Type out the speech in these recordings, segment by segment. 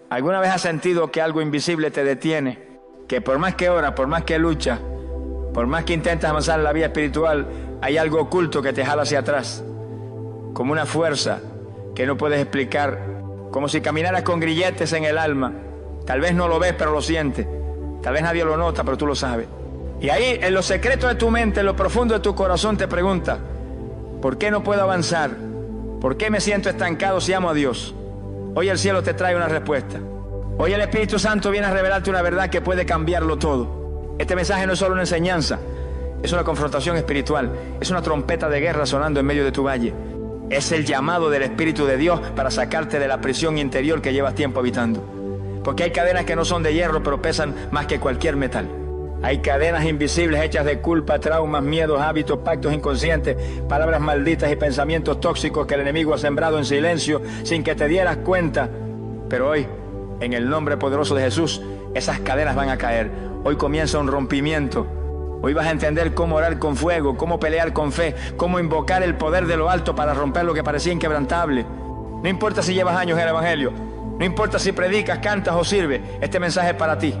¿Alguna vez has sentido que algo invisible te detiene? Que por más que oras, por más que luchas, por más que intentas avanzar en la vida espiritual, hay algo oculto que te jala hacia atrás, como una fuerza que no puedes explicar, como si caminaras con grilletes en el alma. Tal vez no lo ves, pero lo sientes. Tal vez nadie lo nota, pero tú lo sabes. Y ahí, en lo secreto de tu mente, en lo profundo de tu corazón, te preguntas: ¿por qué no puedo avanzar? ¿Por qué me siento estancado si amo a Dios? Hoy el cielo te trae una respuesta. Hoy el Espíritu Santo viene a revelarte una verdad que puede cambiarlo todo. Este mensaje no es solo una enseñanza, es una confrontación espiritual, es una trompeta de guerra sonando en medio de tu valle. Es el llamado del Espíritu de Dios para sacarte de la prisión interior que llevas tiempo habitando. Porque hay cadenas que no son de hierro, pero pesan más que cualquier metal. Hay cadenas invisibles hechas de culpa, traumas, miedos, hábitos, pactos inconscientes, palabras malditas y pensamientos tóxicos que el enemigo ha sembrado en silencio sin que te dieras cuenta. Pero hoy, en el nombre poderoso de Jesús, esas cadenas van a caer. Hoy comienza un rompimiento. Hoy vas a entender cómo orar con fuego, cómo pelear con fe, cómo invocar el poder de lo alto para romper lo que parecía inquebrantable. No importa si llevas años en el Evangelio, no importa si predicas, cantas o sirves, este mensaje es para ti.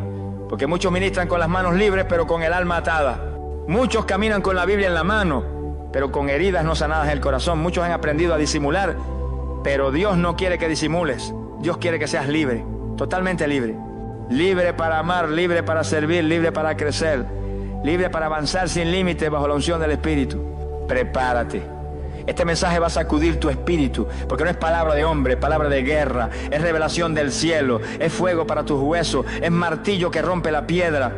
Porque muchos ministran con las manos libres, pero con el alma atada. Muchos caminan con la Biblia en la mano, pero con heridas no sanadas en el corazón. Muchos han aprendido a disimular, pero Dios no quiere que disimules. Dios quiere que seas libre, totalmente libre. Libre para amar, libre para servir, libre para crecer, libre para avanzar sin límites bajo la unción del Espíritu. Prepárate. Este mensaje va a sacudir tu espíritu, porque no es palabra de hombre, es palabra de guerra, es revelación del cielo, es fuego para tus huesos, es martillo que rompe la piedra,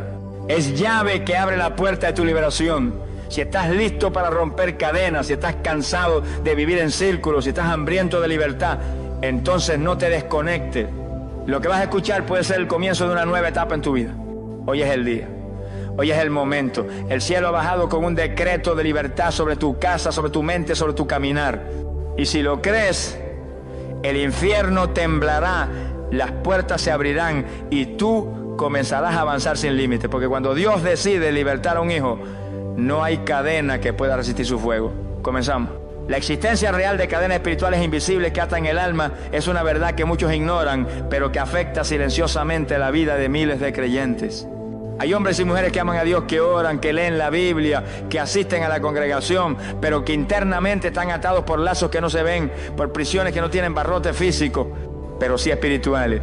es llave que abre la puerta de tu liberación. Si estás listo para romper cadenas, si estás cansado de vivir en círculos, si estás hambriento de libertad, entonces no te desconectes. Lo que vas a escuchar puede ser el comienzo de una nueva etapa en tu vida. Hoy es el día. Hoy es el momento. El cielo ha bajado con un decreto de libertad sobre tu casa, sobre tu mente, sobre tu caminar. Y si lo crees, el infierno temblará, las puertas se abrirán y tú comenzarás a avanzar sin límite. Porque cuando Dios decide libertar a un hijo, no hay cadena que pueda resistir su fuego. Comenzamos. La existencia real de cadenas espirituales invisibles que atan el alma es una verdad que muchos ignoran, pero que afecta silenciosamente la vida de miles de creyentes. Hay hombres y mujeres que aman a Dios, que oran, que leen la Biblia, que asisten a la congregación, pero que internamente están atados por lazos que no se ven, por prisiones que no tienen barrotes físicos, pero sí espirituales.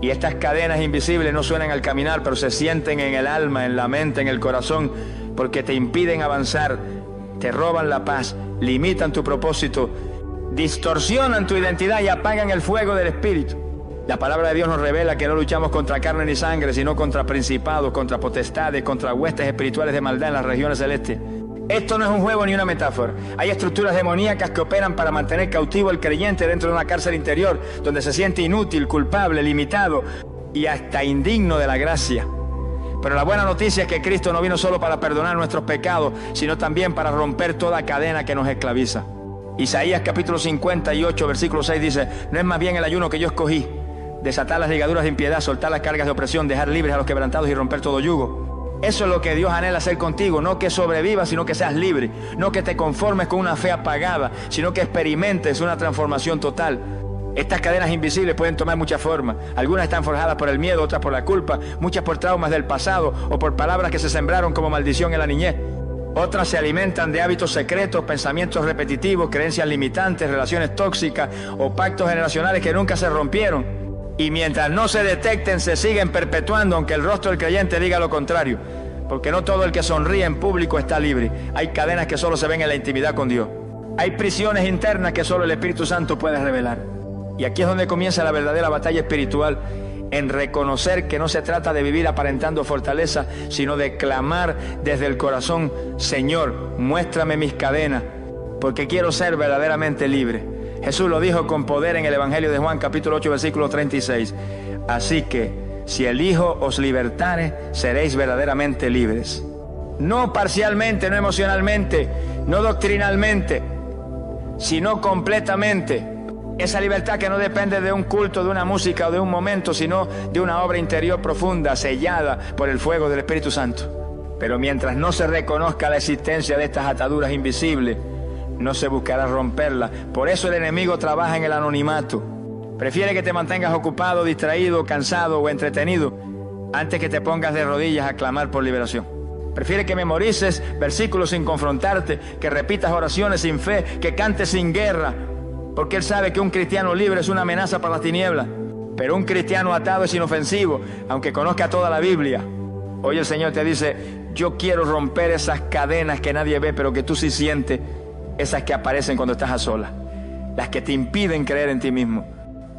Y estas cadenas invisibles no suenan al caminar, pero se sienten en el alma, en la mente, en el corazón, porque te impiden avanzar, te roban la paz, limitan tu propósito, distorsionan tu identidad y apagan el fuego del Espíritu. La palabra de Dios nos revela que no luchamos contra carne ni sangre, sino contra principados, contra potestades, contra huestes espirituales de maldad en las regiones celestes. Esto no es un juego ni una metáfora. Hay estructuras demoníacas que operan para mantener cautivo al creyente dentro de una cárcel interior, donde se siente inútil, culpable, limitado y hasta indigno de la gracia. Pero la buena noticia es que Cristo no vino solo para perdonar nuestros pecados, sino también para romper toda cadena que nos esclaviza. Isaías capítulo 58, versículo 6 dice: no es más bien el ayuno que yo escogí, desatar las ligaduras de impiedad, soltar las cargas de opresión, dejar libres a los quebrantados y romper todo yugo. Eso es lo que Dios anhela hacer contigo, no que sobrevivas, sino que seas libre, no que te conformes con una fe apagada, sino que experimentes una transformación total. Estas cadenas invisibles pueden tomar muchas formas. Algunas están forjadas por el miedo, otras por la culpa, muchas por traumas del pasado o por palabras que se sembraron como maldición en la niñez. Otras se alimentan de hábitos secretos, pensamientos repetitivos, creencias limitantes, relaciones tóxicas o pactos generacionales que nunca se rompieron. Y mientras no se detecten, se siguen perpetuando, aunque el rostro del creyente diga lo contrario. Porque no todo el que sonríe en público está libre. Hay cadenas que solo se ven en la intimidad con Dios. Hay prisiones internas que solo el Espíritu Santo puede revelar. Y aquí es donde comienza la verdadera batalla espiritual, en reconocer que no se trata de vivir aparentando fortaleza, sino de clamar desde el corazón: Señor, muéstrame mis cadenas, porque quiero ser verdaderamente libre. Jesús lo dijo con poder en el Evangelio de Juan capítulo 8 versículo 36. Así que si el Hijo os libertare, seréis verdaderamente libres. No parcialmente, no emocionalmente, no doctrinalmente, sino completamente. Esa libertad que no depende de un culto, de una música o de un momento, sino de una obra interior profunda, sellada por el fuego del Espíritu Santo. Pero mientras no se reconozca la existencia de estas ataduras invisibles, no se buscará romperlas. Por eso el enemigo trabaja en el anonimato. Prefiere que te mantengas ocupado, distraído, cansado o entretenido antes que te pongas de rodillas a clamar por liberación. Prefiere que memorices versículos sin confrontarte, que repitas oraciones sin fe, que cantes sin guerra, porque Él sabe que un cristiano libre es una amenaza para las tinieblas, pero un cristiano atado es inofensivo, aunque conozca toda la Biblia. Hoy el Señor te dice: yo quiero romper esas cadenas que nadie ve, pero que tú sí sientes, esas que aparecen cuando estás a solas, las que te impiden creer en ti mismo,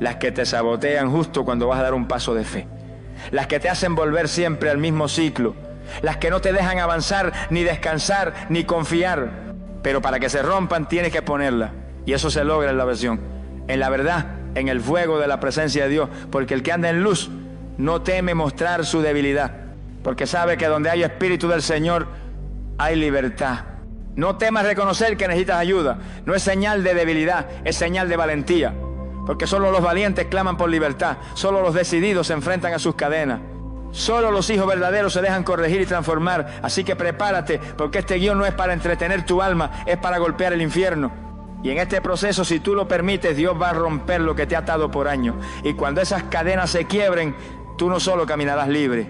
las que te sabotean justo cuando vas a dar un paso de fe, las que te hacen volver siempre al mismo ciclo, las que no te dejan avanzar, ni descansar, ni confiar. Pero para que se rompan tienes que ponerlas, y eso se logra en la oración, en la verdad, en el fuego de la presencia de Dios, porque el que anda en luz no teme mostrar su debilidad, porque sabe que donde hay espíritu del Señor hay libertad. No temas reconocer que necesitas ayuda, no es señal de debilidad, es señal de valentía, porque solo los valientes claman por libertad, solo los decididos se enfrentan a sus cadenas, solo los hijos verdaderos se dejan corregir y transformar. Así que prepárate, porque este guión no es para entretener tu alma, es para golpear el infierno. Y en este proceso, si tú lo permites, Dios va a romper lo que te ha atado por años, y cuando esas cadenas se quiebren, tú no solo caminarás libre,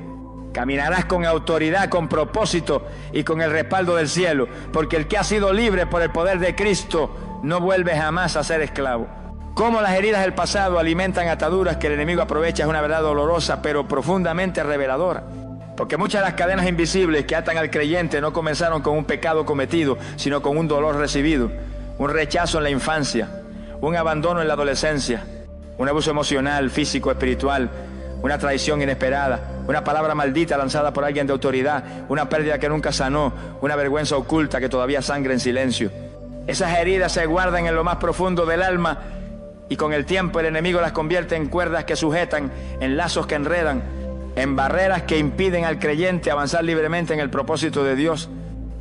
caminarás con autoridad, con propósito y con el respaldo del cielo, porque el que ha sido libre por el poder de Cristo no vuelve jamás a ser esclavo. Cómo las heridas del pasado alimentan ataduras que el enemigo aprovecha es una verdad dolorosa, pero profundamente reveladora. Porque muchas de las cadenas invisibles que atan al creyente no comenzaron con un pecado cometido, sino con un dolor recibido, un rechazo en la infancia, un abandono en la adolescencia, un abuso emocional, físico, espiritual, una traición inesperada, una palabra maldita lanzada por alguien de autoridad, una pérdida que nunca sanó, una vergüenza oculta que todavía sangra en silencio. Esas heridas se guardan en lo más profundo del alma, y con el tiempo el enemigo las convierte en cuerdas que sujetan, en lazos que enredan, en barreras que impiden al creyente avanzar libremente en el propósito de Dios.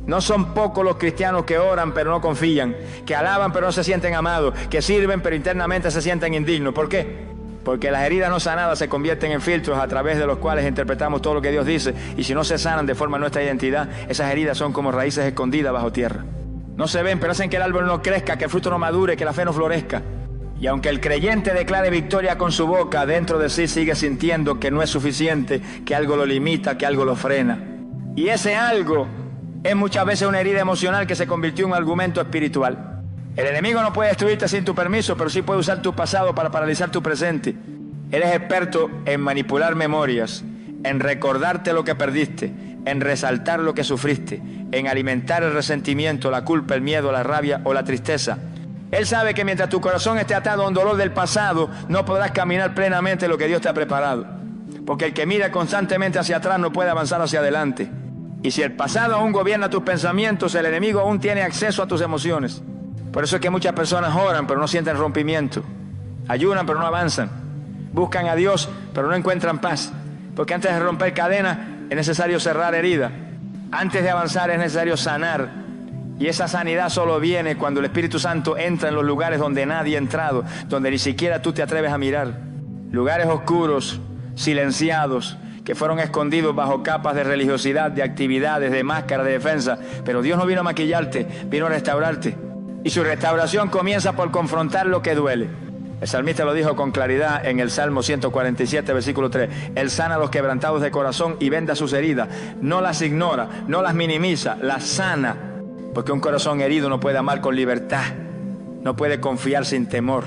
No son pocos los cristianos que oran pero no confían, que alaban pero no se sienten amados, que sirven pero internamente se sienten indignos. ¿Por qué? Porque las heridas no sanadas se convierten en filtros a través de los cuales interpretamos todo lo que Dios dice, y si no se sanan de forma nuestra identidad, esas heridas son como raíces escondidas bajo tierra. No se ven, pero hacen que el árbol no crezca, que el fruto no madure, que la fe no florezca. Y aunque el creyente declare victoria con su boca, dentro de sí sigue sintiendo que no es suficiente, que algo lo limita, que algo lo frena. Y ese algo es muchas veces una herida emocional que se convirtió en un argumento espiritual. El enemigo no puede destruirte sin tu permiso, pero sí puede usar tu pasado para paralizar tu presente. Él es experto en manipular memorias, en recordarte lo que perdiste, en resaltar lo que sufriste, en alimentar el resentimiento, la culpa, el miedo, la rabia o la tristeza. Él sabe que mientras tu corazón esté atado a un dolor del pasado, no podrás caminar plenamente lo que Dios te ha preparado. Porque el que mira constantemente hacia atrás no puede avanzar hacia adelante. Y si el pasado aún gobierna tus pensamientos, el enemigo aún tiene acceso a tus emociones. Por eso es que muchas personas oran pero no sienten rompimiento, ayunan pero no avanzan, buscan a Dios pero no encuentran paz, porque antes de romper cadenas es necesario cerrar heridas, antes de avanzar es necesario sanar, y esa sanidad solo viene cuando el Espíritu Santo entra en los lugares donde nadie ha entrado, donde ni siquiera tú te atreves a mirar, lugares oscuros, silenciados, que fueron escondidos bajo capas de religiosidad, de actividades, de máscaras, de defensa. Pero Dios no vino a maquillarte, vino a restaurarte. Y su restauración comienza por confrontar lo que duele. El salmista lo dijo con claridad en el Salmo 147, versículo 3. Él sana a los quebrantados de corazón y venda sus heridas. No las ignora, no las minimiza, las sana. Porque un corazón herido no puede amar con libertad, no puede confiar sin temor,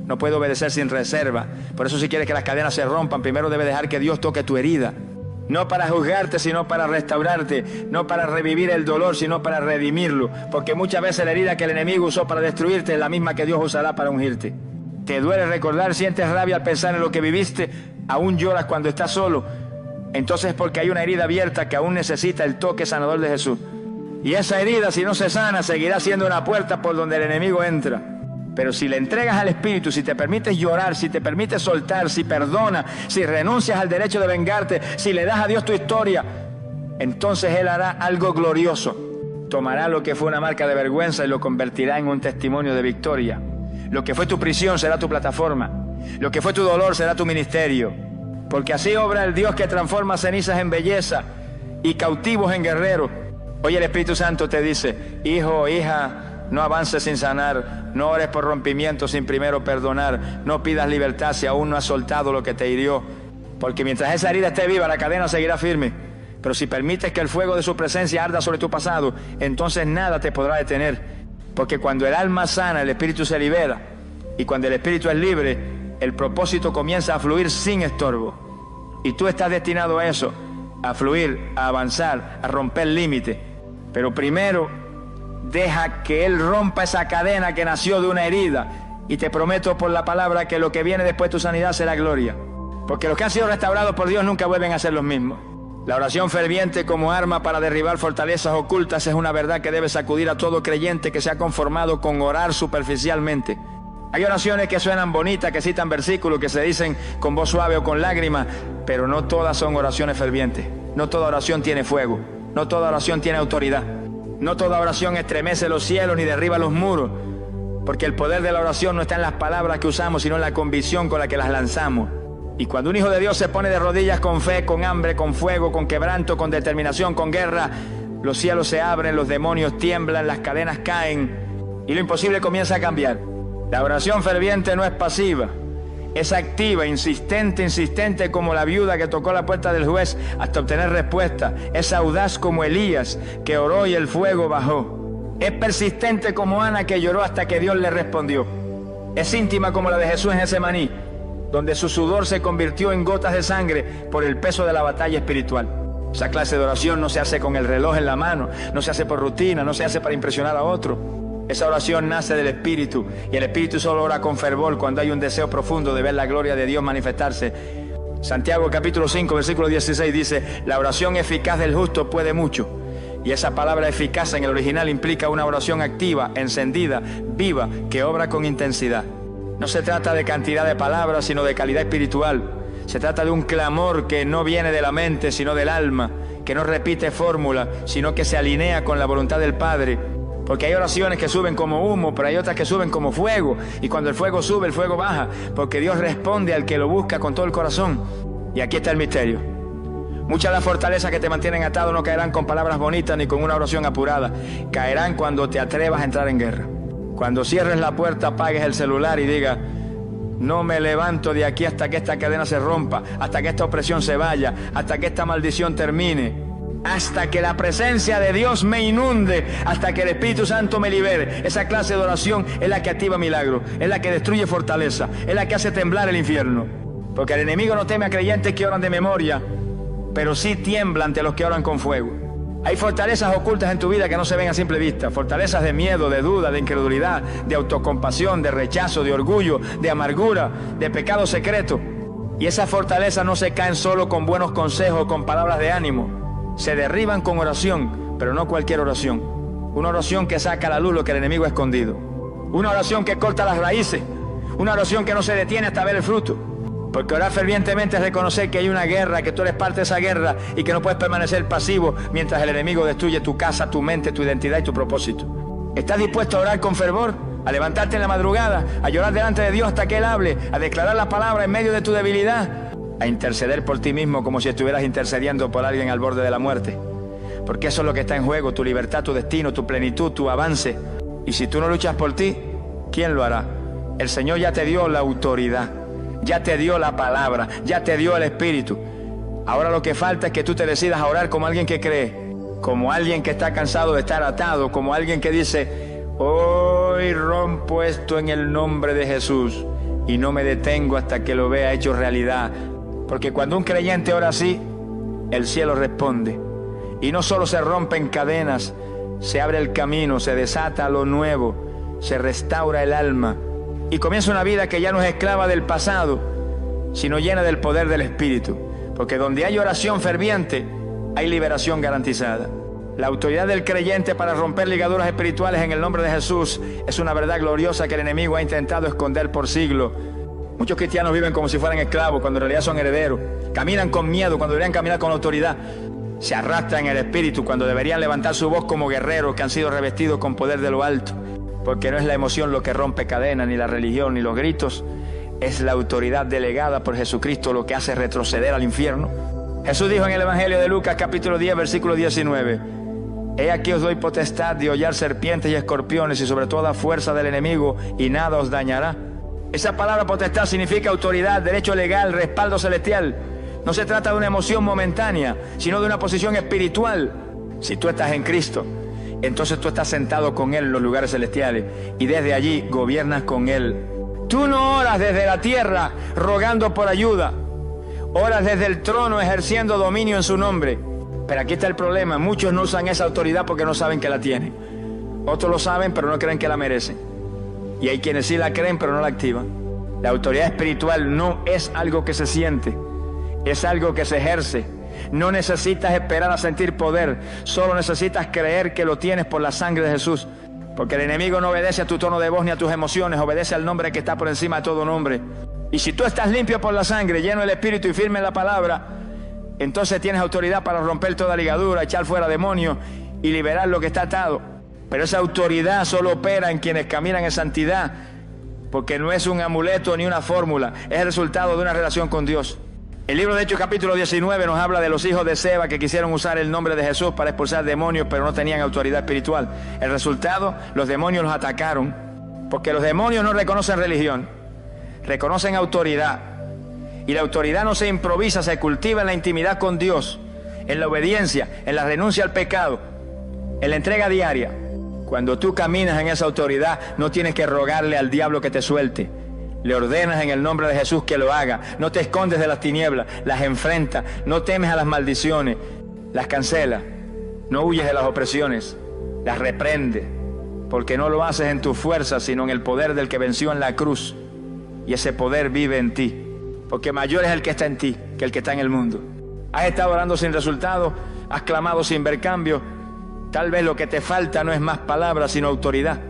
no puede obedecer sin reserva. Por eso si quieres que las cadenas se rompan, primero debe dejar que Dios toque tu herida. No para juzgarte, sino para restaurarte. No para revivir el dolor, sino para redimirlo. Porque muchas veces la herida que el enemigo usó para destruirte es la misma que Dios usará para ungirte. Te duele recordar, sientes rabia al pensar en lo que viviste, aún lloras cuando estás solo. Entonces es porque hay una herida abierta que aún necesita el toque sanador de Jesús. Y esa herida, si no se sana, seguirá siendo una puerta por donde el enemigo entra. Pero si le entregas al Espíritu, si te permites llorar, si te permites soltar, si perdonas, si renuncias al derecho de vengarte, si le das a Dios tu historia, entonces Él hará algo glorioso. Tomará lo que fue una marca de vergüenza y lo convertirá en un testimonio de victoria. Lo que fue tu prisión será tu plataforma. Lo que fue tu dolor será tu ministerio. Porque así obra el Dios que transforma cenizas en belleza y cautivos en guerreros. Hoy el Espíritu Santo te dice: hijo, hija, No avances sin sanar, no ores por rompimiento sin primero perdonar, no pidas libertad si aún no has soltado lo que te hirió, porque mientras esa herida esté viva, la cadena seguirá firme. Pero si permites que el fuego de su presencia arda sobre tu pasado, entonces nada te podrá detener, porque cuando el alma sana, el espíritu se libera, y cuando el espíritu es libre, el propósito comienza a fluir sin estorbo. Y tú estás destinado a eso, a fluir, a avanzar, a romper límites. Pero primero, deja que Él rompa esa cadena que nació de una herida. Y te prometo por la palabra que lo que viene después de tu sanidad será gloria. Porque los que han sido restaurados por Dios nunca vuelven a ser los mismos. La oración ferviente como arma para derribar fortalezas ocultas es una verdad que debe sacudir a todo creyente que se ha conformado con orar superficialmente. Hay oraciones que suenan bonitas, que citan versículos, que se dicen con voz suave o con lágrimas, pero no todas son oraciones fervientes. No toda oración tiene fuego, no toda oración tiene autoridad. No toda oración estremece los cielos ni derriba los muros, porque el poder de la oración no está en las palabras que usamos, sino en la convicción con la que las lanzamos. Y cuando un hijo de Dios se pone de rodillas con fe, con hambre, con fuego, con quebranto, con determinación, con guerra, los cielos se abren, los demonios tiemblan, las cadenas caen y lo imposible comienza a cambiar. La oración ferviente no es pasiva, es activa, insistente como la viuda que tocó la puerta del juez hasta obtener respuesta. Es audaz como Elías, que oró y el fuego bajó. Es persistente como Ana, que lloró hasta que Dios le respondió. Es íntima como la de Jesús en Getsemaní, donde su sudor se convirtió en gotas de sangre por el peso de la batalla espiritual. Esa clase de oración no se hace con el reloj en la mano, no se hace por rutina, no se hace para impresionar a otro. Esa oración nace del Espíritu, y el Espíritu solo ora con fervor cuando hay un deseo profundo de ver la gloria de Dios manifestarse. Santiago capítulo 5 versículo 16 dice: la oración eficaz del justo puede mucho. Y esa palabra eficaz en el original implica una oración activa, encendida, viva, que obra con intensidad. No se trata de cantidad de palabras, sino de calidad espiritual. Se trata de un clamor que no viene de la mente, sino del alma, que no repite fórmula, sino que se alinea con la voluntad del Padre. Porque hay oraciones que suben como humo, pero hay otras que suben como fuego. Y cuando el fuego sube, el fuego baja, porque Dios responde al que lo busca con todo el corazón. Y aquí está el misterio. Muchas de las fortalezas que te mantienen atado no caerán con palabras bonitas ni con una oración apurada. Caerán cuando te atrevas a entrar en guerra. Cuando cierres la puerta, apagues el celular y digas: no me levanto de aquí hasta que esta cadena se rompa, hasta que esta opresión se vaya, hasta que esta maldición termine, hasta que la presencia de Dios me inunde, hasta que el Espíritu Santo me libere. Esa clase de oración es la que activa milagros, es la que destruye fortaleza, es la que hace temblar el infierno. Porque el enemigo no teme a creyentes que oran de memoria, pero sí tiembla ante los que oran con fuego. Hay fortalezas ocultas en tu vida que no se ven a simple vista, fortalezas de miedo, de duda, de incredulidad, de autocompasión, de rechazo, de orgullo, de amargura, de pecado secreto. Y esas fortalezas no se caen solo con buenos consejos, con palabras de ánimo. Se derriban con oración, pero no cualquier oración. Una oración que saca a la luz lo que el enemigo ha escondido. Una oración que corta las raíces. Una oración que no se detiene hasta ver el fruto. Porque orar fervientemente es reconocer que hay una guerra, que tú eres parte de esa guerra y que no puedes permanecer pasivo mientras el enemigo destruye tu casa, tu mente, tu identidad y tu propósito. ¿Estás dispuesto a orar con fervor? A levantarte en la madrugada, a llorar delante de Dios hasta que Él hable, a declarar la palabra en medio de tu debilidad, a interceder por ti mismo como si estuvieras intercediendo por alguien al borde de la muerte? Porque eso es lo que está en juego, tu libertad, tu destino, tu plenitud, tu avance. Y si tú no luchas por ti, ¿quién lo hará? El Señor ya te dio la autoridad. Ya te dio la palabra, ya te dio el Espíritu. Ahora lo que falta es que tú te decidas a orar como alguien que cree, como alguien que está cansado de estar atado, como alguien que dice: hoy rompo esto en el nombre de Jesús y no me detengo hasta que lo vea hecho realidad. Porque cuando un creyente ora así, el cielo responde. Y no solo se rompen cadenas, se abre el camino, se desata lo nuevo, se restaura el alma. Y comienza una vida que ya no es esclava del pasado, sino llena del poder del Espíritu. Porque donde hay oración ferviente, hay liberación garantizada. La autoridad del creyente para romper ligaduras espirituales en el nombre de Jesús es una verdad gloriosa que el enemigo ha intentado esconder por siglos. Muchos cristianos viven como si fueran esclavos, cuando en realidad son herederos. Caminan con miedo cuando deberían caminar con autoridad. Se arrastran en el Espíritu cuando deberían levantar su voz como guerreros que han sido revestidos con poder de lo alto. Porque no es la emoción lo que rompe cadenas, ni la religión, ni los gritos. Es la autoridad delegada por Jesucristo lo que hace retroceder al infierno. Jesús dijo en el Evangelio de Lucas capítulo 10 versículo 19: He aquí os doy potestad de hollar serpientes y escorpiones y sobre toda fuerza del enemigo, y nada os dañará. Esa palabra potestad significa autoridad, derecho legal, respaldo celestial. No se trata de una emoción momentánea, sino de una posición espiritual. Si tú estás en Cristo, entonces tú estás sentado con Él en los lugares celestiales y desde allí gobiernas con Él. Tú no oras desde la tierra rogando por ayuda, oras desde el trono ejerciendo dominio en su nombre. Pero aquí está el problema: muchos no usan esa autoridad porque no saben que la tienen. Otros lo saben pero no creen que la merecen. Y hay quienes sí la creen pero no la activan. La autoridad espiritual no es algo que se siente, es algo que se ejerce. No necesitas esperar a sentir poder, solo necesitas creer que lo tienes por la sangre de Jesús. Porque el enemigo no obedece a tu tono de voz ni a tus emociones, obedece al nombre que está por encima de todo nombre. Y si tú estás limpio por la sangre, lleno del Espíritu y firme en la palabra, entonces tienes autoridad para romper toda ligadura, echar fuera demonios y liberar lo que está atado. Pero esa autoridad solo opera en quienes caminan en santidad, porque no es un amuleto ni una fórmula, es el resultado de una relación con Dios. El libro de Hechos capítulo 19 nos habla de los hijos de Seba que quisieron usar el nombre de Jesús para expulsar demonios, pero no tenían autoridad espiritual. El resultado, los demonios los atacaron, porque los demonios no reconocen religión, reconocen autoridad. Y la autoridad no se improvisa, se cultiva en la intimidad con Dios, en la obediencia, en la renuncia al pecado, en la entrega diaria. Cuando tú caminas en esa autoridad, no tienes que rogarle al diablo que te suelte. Le ordenas en el nombre de Jesús que lo haga. No te escondes de las tinieblas, las enfrentas. No temes a las maldiciones, las cancelas. No huyes de las opresiones, las reprendes. Porque no lo haces en tu fuerza, sino en el poder del que venció en la cruz. Y ese poder vive en ti. Porque mayor es el que está en ti que el que está en el mundo. Has estado orando sin resultado, has clamado sin ver cambio. Tal vez lo que te falta no es más palabras, sino autoridad.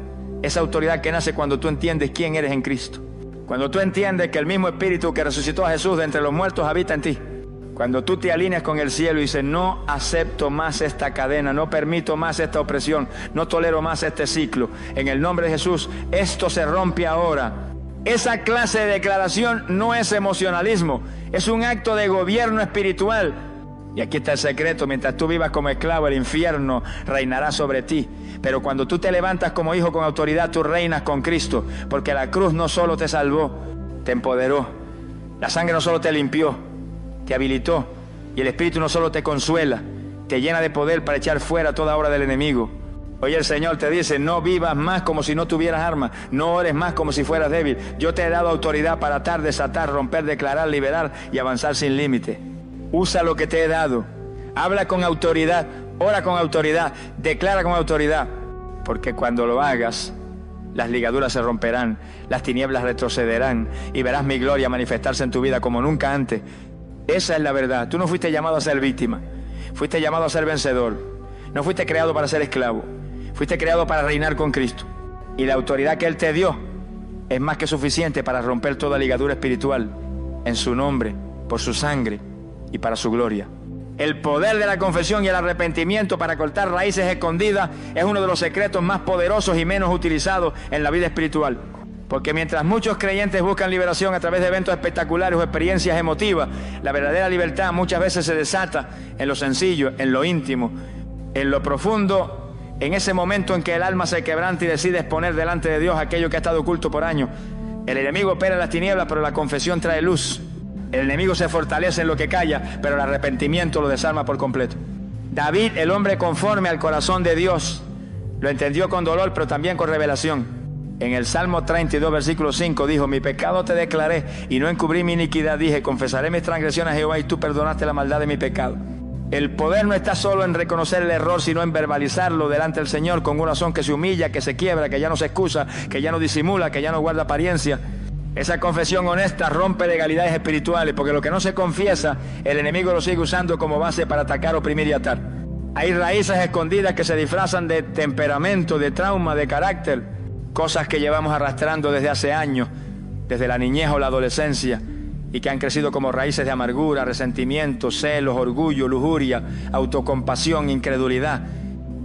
Esa autoridad que nace cuando tú entiendes quién eres en Cristo. Cuando tú entiendes que el mismo Espíritu que resucitó a Jesús de entre los muertos habita en ti. Cuando tú te alineas con el cielo y dices: no acepto más esta cadena, no permito más esta opresión, no tolero más este ciclo. En el nombre de Jesús, esto se rompe ahora. Esa clase de declaración no es emocionalismo, es un acto de gobierno espiritual. Y aquí está el secreto: mientras tú vivas como esclavo, el infierno reinará sobre ti. Pero cuando tú te levantas como hijo con autoridad, tú reinas con Cristo. Porque la cruz no solo te salvó, te empoderó. La sangre no solo te limpió, te habilitó. Y el Espíritu no solo te consuela, te llena de poder para echar fuera toda obra del enemigo. Hoy el Señor te dice: no vivas más como si no tuvieras armas, no ores más como si fueras débil. Yo te he dado autoridad para atar, desatar, romper, declarar, liberar y avanzar sin límite. Usa lo que te he dado. Habla con autoridad, ora con autoridad, declara con autoridad. Porque cuando lo hagas, las ligaduras se romperán, las tinieblas retrocederán y verás mi gloria manifestarse en tu vida como nunca antes. Esa es la verdad. Tú no fuiste llamado a ser víctima, fuiste llamado a ser vencedor. No fuiste creado para ser esclavo, fuiste creado para reinar con Cristo. Y la autoridad que Él te dio es más que suficiente para romper toda ligadura espiritual en su nombre, por su sangre y para su gloria. El poder de la confesión y el arrepentimiento para cortar raíces escondidas es uno de los secretos más poderosos y menos utilizados en la vida espiritual. Porque mientras muchos creyentes buscan liberación a través de eventos espectaculares o experiencias emotivas, la verdadera libertad muchas veces se desata en lo sencillo, en lo íntimo, en lo profundo, en ese momento en que el alma se quebranta y decide exponer delante de Dios aquello que ha estado oculto por años. El enemigo opera en las tinieblas, pero la confesión trae luz. El enemigo se fortalece en lo que calla, pero el arrepentimiento lo desarma por completo. David, el hombre conforme al corazón de Dios, lo entendió con dolor, pero también con revelación. En el Salmo 32, versículo 5, dijo: mi pecado te declaré y no encubrí mi iniquidad. Dije: confesaré mis transgresiones a Jehová, y tú perdonaste la maldad de mi pecado. El poder no está solo en reconocer el error, sino en verbalizarlo delante del Señor con un corazón que se humilla, que se quiebra, que ya no se excusa, que ya no disimula, que ya no guarda apariencia. Esa confesión honesta rompe legalidades espirituales, porque lo que no se confiesa, el enemigo lo sigue usando como base para atacar, oprimir y atar. Hay raíces escondidas que se disfrazan de temperamento, de trauma, de carácter, cosas que llevamos arrastrando desde hace años, desde la niñez o la adolescencia, y que han crecido como raíces de amargura, resentimiento, celos, orgullo, lujuria, autocompasión, incredulidad.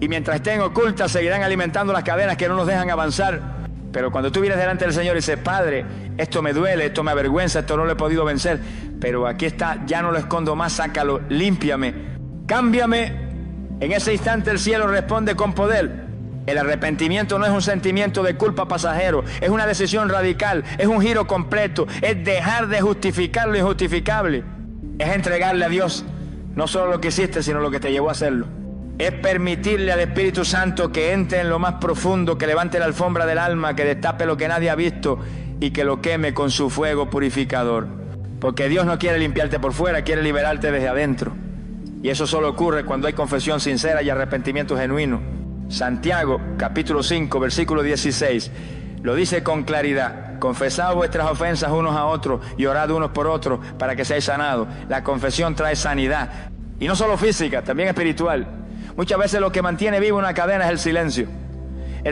Y mientras estén ocultas, seguirán alimentando las cadenas que no nos dejan avanzar. Pero cuando tú vienes delante del Señor y dices: Padre, esto me duele, esto me avergüenza, esto no lo he podido vencer, pero aquí está, ya no lo escondo más, sácalo, límpiame, cámbiame, En ese instante el cielo responde con poder. El arrepentimiento no es un sentimiento de culpa pasajero, es una decisión radical, es un giro completo, es dejar de justificar lo injustificable, es entregarle a Dios no solo lo que hiciste, sino lo que te llevó a hacerlo. Es permitirle al Espíritu Santo que entre en lo más profundo, que levante la alfombra del alma, que destape lo que nadie ha visto y que lo queme con su fuego purificador. Porque Dios no quiere limpiarte por fuera, quiere liberarte desde adentro. Y eso solo ocurre cuando hay confesión sincera y arrepentimiento genuino. Santiago, capítulo 5, versículo 16, lo dice con claridad: confesad vuestras ofensas unos a otros y orad unos por otros para que seáis sanados. La confesión trae sanidad, y no solo física, también espiritual. Muchas veces lo que mantiene viva una cadena es el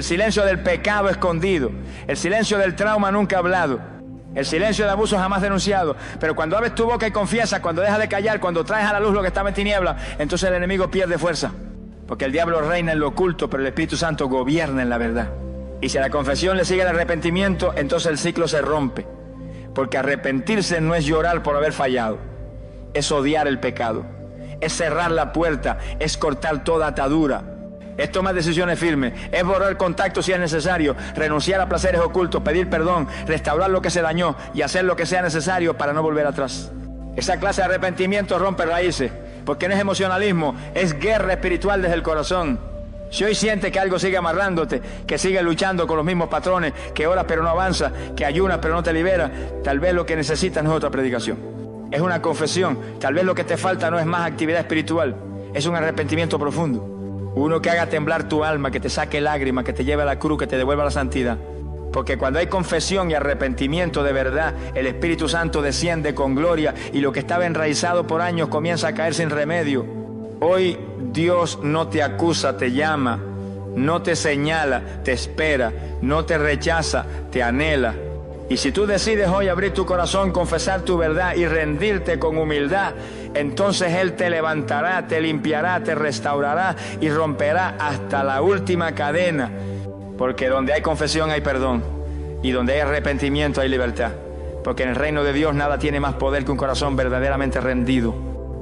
silencio del pecado escondido, el silencio del trauma nunca hablado, el silencio de abuso jamás denunciado. Pero cuando abres tu boca y confiesas, cuando dejas de callar, cuando traes a la luz lo que estaba en tinieblas, entonces el enemigo pierde fuerza. Porque el diablo reina en lo oculto, pero el Espíritu Santo gobierna en la verdad. Y si a la confesión le sigue el arrepentimiento, entonces el ciclo se rompe. Porque arrepentirse no es llorar por haber fallado, es odiar el pecado, es cerrar la puerta, es cortar toda atadura, es tomar decisiones firmes, es borrar contacto si es necesario, renunciar a placeres ocultos, pedir perdón, restaurar lo que se dañó y hacer lo que sea necesario para no volver atrás. Esa clase de arrepentimiento rompe raíces, porque no es emocionalismo, es guerra espiritual desde el corazón. Si hoy sientes que algo sigue amarrándote, que sigue luchando con los mismos patrones, que oras pero no avanza, que ayunas pero no te libera, tal vez lo que necesitas no es otra predicación, es una confesión. Tal vez lo que te falta no es más actividad espiritual, es un arrepentimiento profundo. Uno que haga temblar tu alma, que te saque lágrimas, que te lleve a la cruz, que te devuelva la santidad. Porque cuando hay confesión y arrepentimiento de verdad, el Espíritu Santo desciende con gloria y lo que estaba enraizado por años comienza a caer sin remedio. Hoy Dios no te acusa, te llama, no te señala, te espera, no te rechaza, te anhela. Y si tú decides hoy abrir tu corazón, confesar tu verdad y rendirte con humildad, entonces Él te levantará, te limpiará, te restaurará y romperá hasta la última cadena. Porque donde hay confesión hay perdón, y donde hay arrepentimiento hay libertad. Porque en el reino de Dios nada tiene más poder que un corazón verdaderamente rendido.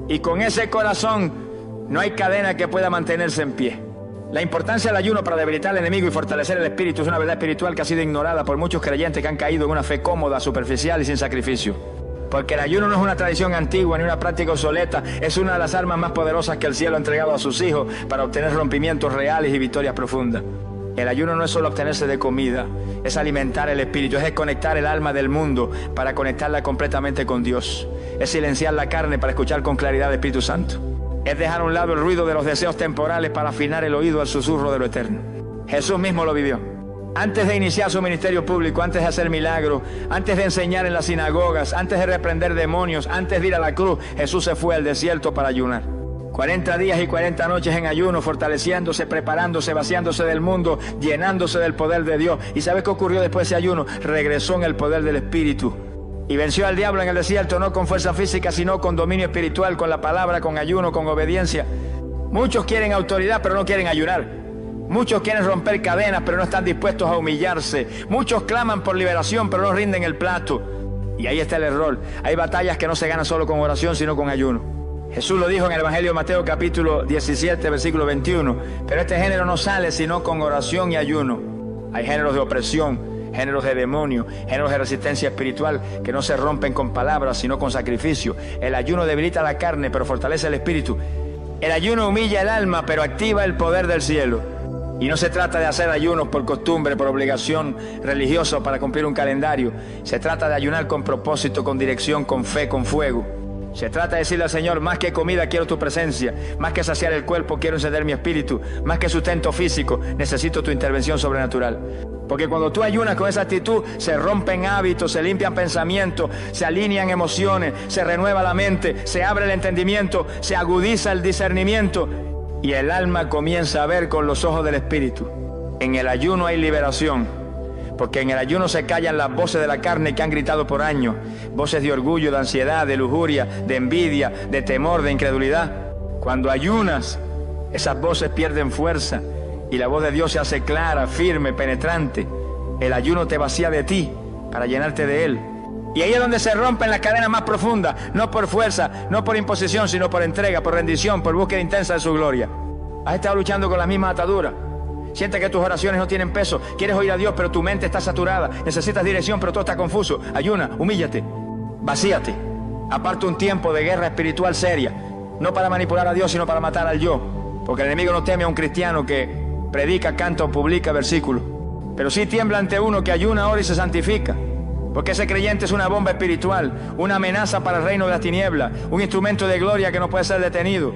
Y con ese corazón no hay cadena que pueda mantenerse en pie. La importancia del ayuno para debilitar al enemigo y fortalecer el espíritu es una verdad espiritual que ha sido ignorada por muchos creyentes que han caído en una fe cómoda, superficial y sin sacrificio. Porque el ayuno no es una tradición antigua ni una práctica obsoleta, es una de las armas más poderosas que el cielo ha entregado a sus hijos para obtener rompimientos reales y victorias profundas. El ayuno no es solo abstenerse de comida, es alimentar el espíritu, es desconectar el alma del mundo para conectarla completamente con Dios. Es silenciar la carne para escuchar con claridad al Espíritu Santo. Es dejar a un lado el ruido de los deseos temporales para afinar el oído al susurro de lo eterno. Jesús mismo lo vivió. Antes de iniciar su ministerio público, antes de hacer milagros, antes de enseñar en las sinagogas, antes de reprender demonios, antes de ir a la cruz, Jesús se fue al desierto para ayunar. 40 días y 40 noches en ayuno, fortaleciéndose, preparándose, vaciándose del mundo, llenándose del poder de Dios. ¿Y sabes qué ocurrió después de ese ayuno? Regresó en el poder del Espíritu y venció al diablo en el desierto, no con fuerza física, sino con dominio espiritual, con la palabra, con ayuno, con obediencia. Muchos quieren autoridad, pero no quieren ayunar. Muchos quieren romper cadenas, pero no están dispuestos a humillarse. Muchos claman por liberación, pero no rinden el plato. Y ahí está el error. Hay batallas que no se ganan solo con oración, sino con ayuno. Jesús lo dijo en el Evangelio de Mateo capítulo 17, versículo 21. Pero este género no sale sino con oración y ayuno. Hay géneros de opresión, géneros de demonio, géneros de resistencia espiritual que no se rompen con palabras, sino con sacrificio. El ayuno debilita la carne, pero fortalece el espíritu. El ayuno humilla el alma, pero activa el poder del cielo. Y no se trata de hacer ayunos por costumbre, por obligación religiosa para cumplir un calendario. Se trata de ayunar con propósito, con dirección, con fe, con fuego. Se trata de decirle al Señor: más que comida quiero tu presencia, más que saciar el cuerpo quiero encender mi espíritu, más que sustento físico necesito tu intervención sobrenatural. Porque cuando tú ayunas con esa actitud, se rompen hábitos, se limpian pensamientos, se alinean emociones, se renueva la mente, se abre el entendimiento, se agudiza el discernimiento y el alma comienza a ver con los ojos del espíritu. En el ayuno hay liberación. Porque en el ayuno se callan las voces de la carne que han gritado por años. Voces de orgullo, de ansiedad, de lujuria, de envidia, de temor, de incredulidad. Cuando ayunas, esas voces pierden fuerza y la voz de Dios se hace clara, firme, penetrante. El ayuno te vacía de ti para llenarte de Él. Y ahí es donde se rompen las cadenas más profundas. No por fuerza, no por imposición, sino por entrega, por rendición, por búsqueda intensa de su gloria. Has estado luchando con las mismas ataduras. Sientes que tus oraciones no tienen peso. Quieres oír a Dios, pero tu mente está saturada. Necesitas dirección, pero todo está confuso. Ayuna, humíllate, vacíate. Aparta un tiempo de guerra espiritual seria. No para manipular a Dios, sino para matar al yo. Porque el enemigo no teme a un cristiano que predica, canta o publica versículos. Pero sí tiembla ante uno que ayuna, ora y se santifica. Porque ese creyente es una bomba espiritual, una amenaza para el reino de las tinieblas, un instrumento de gloria que no puede ser detenido.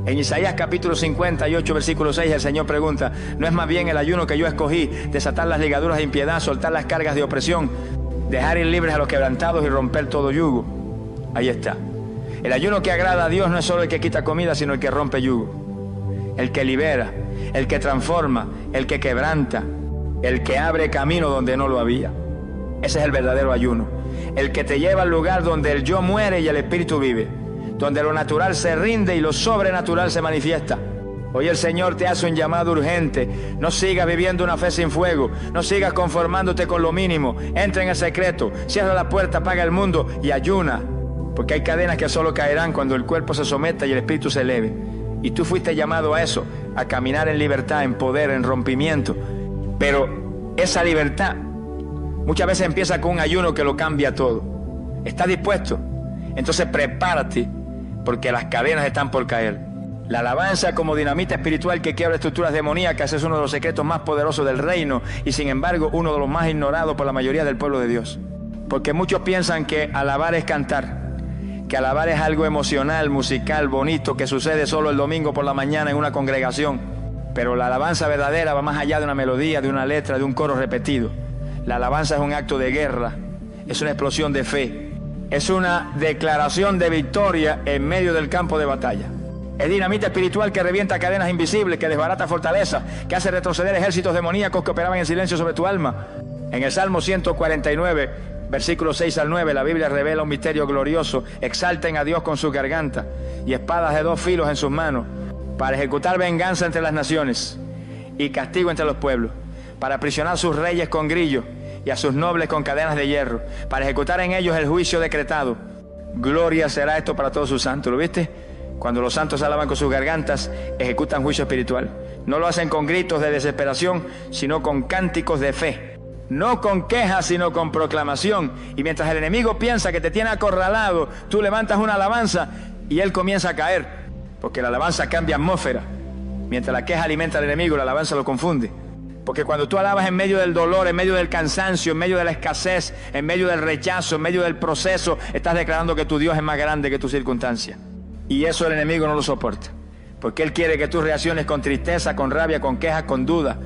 En Isaías capítulo 58, versículo 6, el Señor pregunta: ¿no es más bien el ayuno que yo escogí, desatar las ligaduras de impiedad, soltar las cargas de opresión, dejar ir libres a los quebrantados y romper todo yugo? Ahí está. El ayuno que agrada a Dios no es solo el que quita comida, sino el que rompe yugo, el que libera, el que transforma, el que quebranta, el que abre camino donde no lo había. Ese es el verdadero ayuno, el que te lleva al lugar donde el yo muere y el espíritu vive, donde lo natural se rinde y lo sobrenatural se manifiesta. Hoy el Señor te hace un llamado urgente. No sigas viviendo una fe sin fuego, no sigas conformándote con lo mínimo. Entra en el secreto, cierra la puerta, apaga el mundo y ayuna, porque hay cadenas que solo caerán cuando el cuerpo se someta y el espíritu se eleve. Y tú fuiste llamado a eso, a caminar en libertad, en poder, en rompimiento. Pero esa libertad muchas veces empieza con un ayuno que lo cambia todo. ¿Estás dispuesto? Entonces prepárate, porque las cadenas están por caer. La alabanza como dinamita espiritual que quiebra estructuras demoníacas es uno de los secretos más poderosos del reino y sin embargo uno de los más ignorados por la mayoría del pueblo de Dios. Porque muchos piensan que alabar es cantar, que alabar es algo emocional, musical, bonito, que sucede solo el domingo por la mañana en una congregación. Pero la alabanza verdadera va más allá de una melodía, de una letra, de un coro repetido. La alabanza es un acto de guerra, es una explosión de fe. Es una declaración de victoria en medio del campo de batalla. Es dinamita espiritual que revienta cadenas invisibles, que desbarata fortalezas, que hace retroceder ejércitos demoníacos que operaban en silencio sobre tu alma. En el Salmo 149, versículos 6 al 9, la Biblia revela un misterio glorioso. Exalten a Dios con su garganta y espadas de 2 filos en sus manos, para ejecutar venganza entre las naciones y castigo entre los pueblos, para aprisionar a sus reyes con grillos y a sus nobles con cadenas de hierro, para ejecutar en ellos el juicio decretado. Gloria será esto para todos sus santos. ¿Lo viste? Cuando los santos alaban con sus gargantas, ejecutan juicio espiritual. No lo hacen con gritos de desesperación, sino con cánticos de fe. No con quejas, sino con proclamación. Y mientras el enemigo piensa que te tiene acorralado, tú levantas una alabanza y él comienza a caer, porque la alabanza cambia atmósfera. Mientras la queja alimenta al enemigo, la alabanza lo confunde. Porque cuando tú alabas en medio del dolor, en medio del cansancio, en medio de la escasez, en medio del rechazo, en medio del proceso, estás declarando que tu Dios es más grande que tu circunstancia. Y eso el enemigo no lo soporta, porque él quiere que tú reacciones con tristeza, con rabia, con quejas, con duda.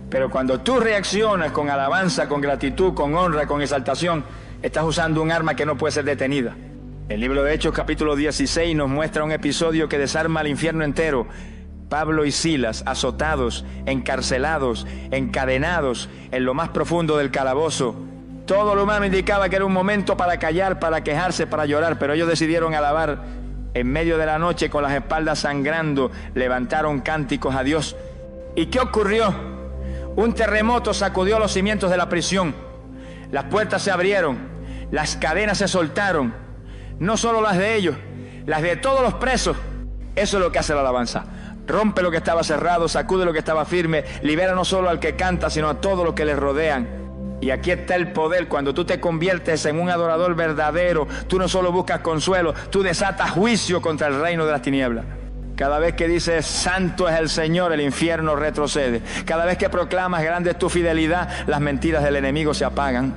Pero cuando tú reaccionas con alabanza, con gratitud, con honra, con exaltación, estás usando un arma que no puede ser detenida. El libro de Hechos capítulo 16 nos muestra un episodio que desarma al infierno entero. Pablo y Silas, azotados, encarcelados, encadenados en lo más profundo del calabozo. Todo lo humano indicaba que era un momento para callar, para quejarse, para llorar, pero ellos decidieron alabar. En medio de la noche, con las espaldas sangrando, levantaron cánticos a Dios. ¿Y qué ocurrió? Un terremoto sacudió los cimientos de la prisión. Las puertas se abrieron, las cadenas se soltaron. No solo las de ellos, las de todos los presos. Eso es lo que hace la alabanza. Rompe lo que estaba cerrado, sacude lo que estaba firme, libera no solo al que canta, sino a todos los que le rodean. Y aquí está el poder. Cuando tú te conviertes en un adorador verdadero, tú no solo buscas consuelo, tú desatas juicio contra el reino de las tinieblas. Cada vez que dices santo es el Señor, el infierno retrocede. Cada vez que proclamas grande es tu fidelidad, las mentiras del enemigo se apagan.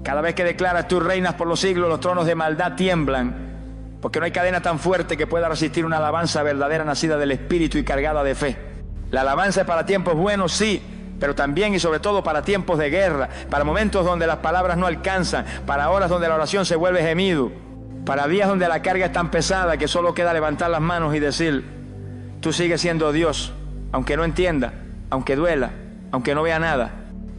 Cada vez que declaras tú reinas por los siglos, los tronos de maldad tiemblan. Porque no hay cadena tan fuerte que pueda resistir una alabanza verdadera nacida del Espíritu y cargada de fe. La alabanza es para tiempos buenos, sí, pero también y sobre todo para tiempos de guerra, para momentos donde las palabras no alcanzan, para horas donde la oración se vuelve gemido, para días donde la carga es tan pesada que solo queda levantar las manos y decir: tú sigues siendo Dios, aunque no entienda, aunque duela, aunque no vea nada.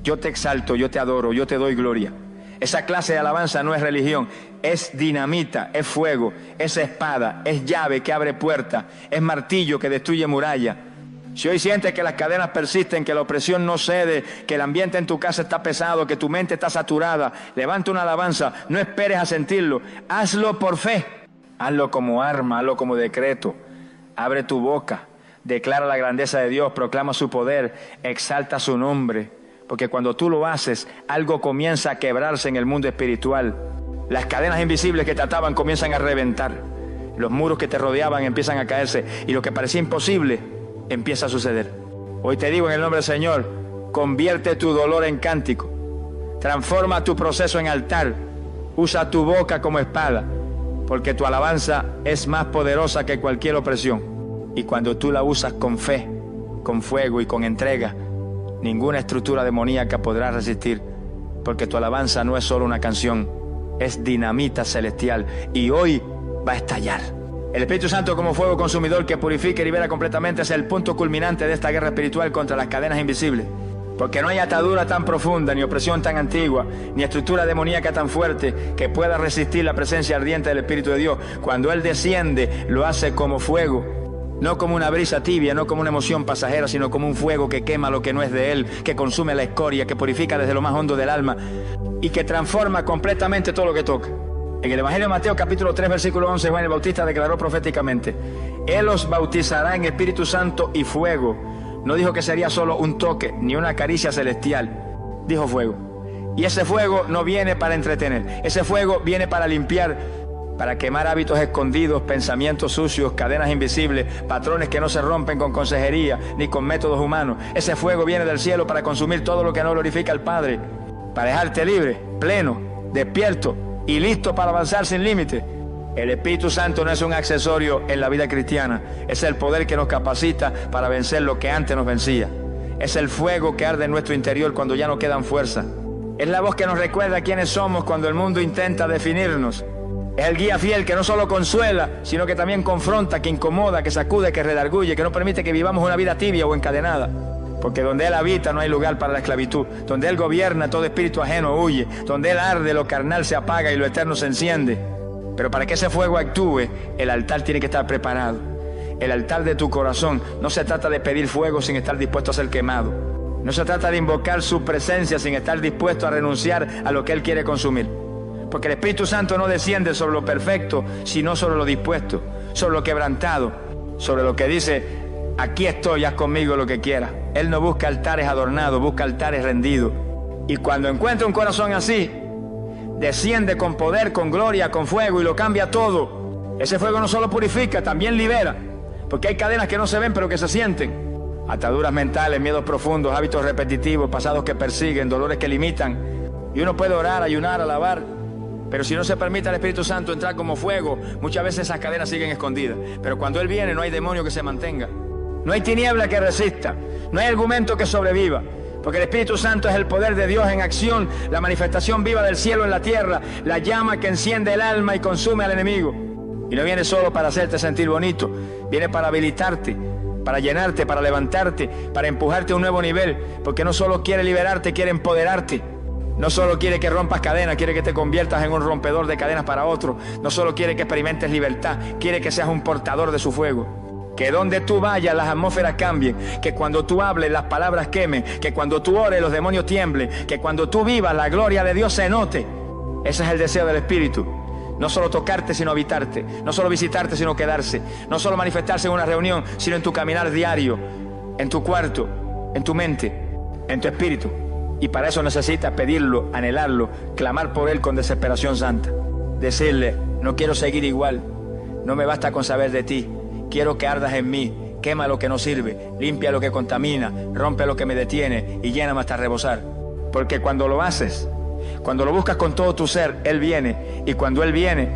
Yo te exalto, yo te adoro, yo te doy gloria. Esa clase de alabanza no es religión, es dinamita, es fuego, es espada, es llave que abre puertas, es martillo que destruye muralla. Si hoy sientes que las cadenas persisten, que la opresión no cede, que el ambiente en tu casa está pesado, que tu mente está saturada, levanta una alabanza, no esperes a sentirlo, hazlo por fe, hazlo como arma, hazlo como decreto. Abre tu boca, Declara la grandeza de Dios, proclama su poder, exalta su nombre. Porque cuando tú lo haces, algo comienza a quebrarse en el mundo espiritual. Las cadenas invisibles que te ataban comienzan a reventar. Los muros que te rodeaban empiezan a caerse. Y lo que parecía imposible empieza a suceder. Hoy te digo en el nombre del Señor, convierte tu dolor en cántico. Transforma tu proceso en altar. Usa tu boca como espada. Porque tu alabanza es más poderosa que cualquier opresión. Y cuando tú la usas con fe, con fuego y con entrega, ninguna estructura demoníaca podrá resistir, porque tu alabanza no es solo una canción, es dinamita celestial y hoy va a estallar. El Espíritu Santo como fuego consumidor que purifica y libera completamente es el punto culminante de esta guerra espiritual contra las cadenas invisibles, porque no hay atadura tan profunda, ni opresión tan antigua, ni estructura demoníaca tan fuerte que pueda resistir la presencia ardiente del Espíritu de Dios. Cuando Él desciende, lo hace como fuego. No como una brisa tibia, no como una emoción pasajera, sino como un fuego que quema lo que no es de Él, que consume la escoria, que purifica desde lo más hondo del alma y que transforma completamente todo lo que toca. En el Evangelio de Mateo capítulo 3 versículo 11, Juan el Bautista declaró proféticamente: Él os bautizará en Espíritu Santo y fuego. No dijo que sería solo un toque, ni una caricia celestial. Dijo fuego. Y ese fuego no viene para entretener. Ese fuego viene para limpiar, para quemar hábitos escondidos, pensamientos sucios, cadenas invisibles, patrones que no se rompen con consejería ni con métodos humanos. Ese fuego viene del cielo para consumir todo lo que no glorifica al Padre, para dejarte libre, pleno, despierto y listo para avanzar sin límite. El Espíritu Santo no es un accesorio en la vida cristiana, es el poder que nos capacita para vencer lo que antes nos vencía. Es el fuego que arde en nuestro interior cuando ya no quedan fuerzas. Es la voz que nos recuerda quiénes somos cuando el mundo intenta definirnos. Es el guía fiel que no solo consuela, sino que también confronta, que incomoda, que sacude, que redarguye, que no permite que vivamos una vida tibia o encadenada. Porque donde Él habita no hay lugar para la esclavitud. Donde Él gobierna, todo espíritu ajeno huye. Donde Él arde, lo carnal se apaga y lo eterno se enciende. Pero para que ese fuego actúe, el altar tiene que estar preparado. El altar de tu corazón. No se trata de pedir fuego sin estar dispuesto a ser quemado. No se trata de invocar su presencia sin estar dispuesto a renunciar a lo que Él quiere consumir. Porque el Espíritu Santo no desciende sobre lo perfecto, sino sobre lo dispuesto, sobre lo quebrantado, sobre lo que dice: aquí estoy, haz conmigo lo que quieras. Él no busca altares adornados, busca altares rendidos. Y cuando encuentra un corazón así, desciende con poder, con gloria, con fuego y lo cambia todo. Ese fuego no solo purifica, también libera. Porque hay cadenas que no se ven pero que se sienten. Ataduras mentales, miedos profundos, hábitos repetitivos, pasados que persiguen, dolores que limitan. Y uno puede orar, ayunar, alabar, pero si no se permite al Espíritu Santo entrar como fuego, muchas veces esas cadenas siguen escondidas. Pero cuando Él viene no hay demonio que se mantenga. No hay tiniebla que resista. No hay argumento que sobreviva. Porque el Espíritu Santo es el poder de Dios en acción, la manifestación viva del cielo en la tierra, la llama que enciende el alma y consume al enemigo. Y no viene solo para hacerte sentir bonito, viene para habilitarte, para llenarte, para levantarte, para empujarte a un nuevo nivel. Porque no solo quiere liberarte, quiere empoderarte. No solo quiere que rompas cadenas, quiere que te conviertas en un rompedor de cadenas para otro. No solo quiere que experimentes libertad, quiere que seas un portador de su fuego. Que donde tú vayas las atmósferas cambien, que cuando tú hables las palabras quemen, que cuando tú ores los demonios tiemblen, que cuando tú vivas la gloria de Dios se note. Ese es el deseo del Espíritu. No solo tocarte, sino habitarte. No solo visitarte, sino quedarse. No solo manifestarse en una reunión, sino en tu caminar diario, en tu cuarto, en tu mente, en tu espíritu. Y para eso necesitas pedirlo, anhelarlo, clamar por Él con desesperación santa. Decirle: no quiero seguir igual, no me basta con saber de ti, quiero que ardas en mí, quema lo que no sirve, limpia lo que contamina, rompe lo que me detiene y lléname hasta rebosar. Porque cuando lo haces, cuando lo buscas con todo tu ser, Él viene, y cuando Él viene,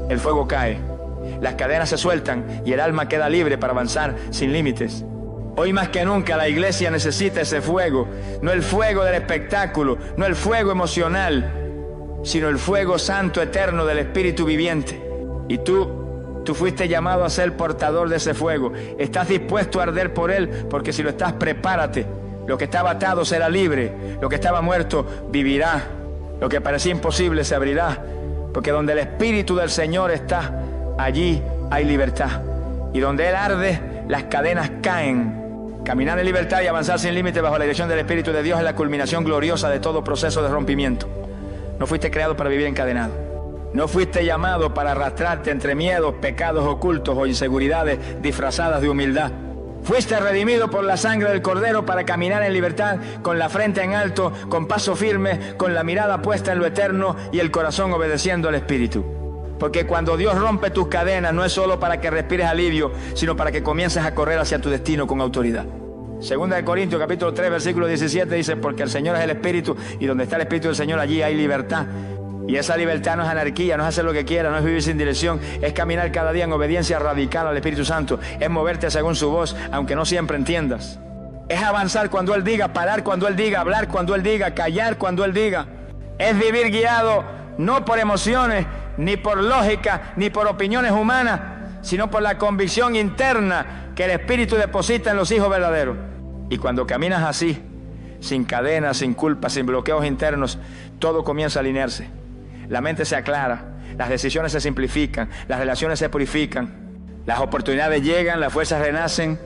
el fuego cae, las cadenas se sueltan y el alma queda libre para avanzar sin límites. Hoy más que nunca la iglesia necesita ese fuego, no el fuego del espectáculo, no el fuego emocional, sino el fuego santo eterno del Espíritu viviente. Y tú fuiste llamado a ser portador de ese fuego. ¿Estás dispuesto a arder por él? Porque si lo estás, prepárate. Lo que estaba atado será libre, lo que estaba muerto vivirá, lo que parecía imposible se abrirá, porque donde el Espíritu del Señor está, allí hay libertad. Y donde Él arde, las cadenas caen. Caminar en libertad y avanzar sin límite bajo la dirección del Espíritu de Dios es la culminación gloriosa de todo proceso de rompimiento. No fuiste creado para vivir encadenado. No fuiste llamado para arrastrarte entre miedos, pecados ocultos o inseguridades disfrazadas de humildad. Fuiste redimido por la sangre del Cordero para caminar en libertad, con la frente en alto, con paso firme, con la mirada puesta en lo eterno y el corazón obedeciendo al Espíritu. Porque cuando Dios rompe tus cadenas no es solo para que respires alivio, sino para que comiences a correr hacia tu destino con autoridad. Segunda de Corintios capítulo 3 versículo 17 dice: porque el Señor es el Espíritu, y donde está el Espíritu del Señor allí hay libertad. Y esa libertad no es anarquía, no es hacer lo que quieras, no es vivir sin dirección, es caminar cada día en obediencia radical al Espíritu Santo, es moverte según su voz, aunque no siempre entiendas. Es avanzar cuando Él diga, parar cuando Él diga, hablar cuando Él diga, callar cuando Él diga. Es vivir guiado no por emociones, ni por lógica, ni por opiniones humanas, sino por la convicción interna que el Espíritu deposita en los hijos verdaderos. Y cuando caminas así, sin cadenas, sin culpas, sin bloqueos internos, todo comienza a alinearse. La mente se aclara, las decisiones se simplifican, las relaciones se purifican, las oportunidades llegan, las fuerzas renacen,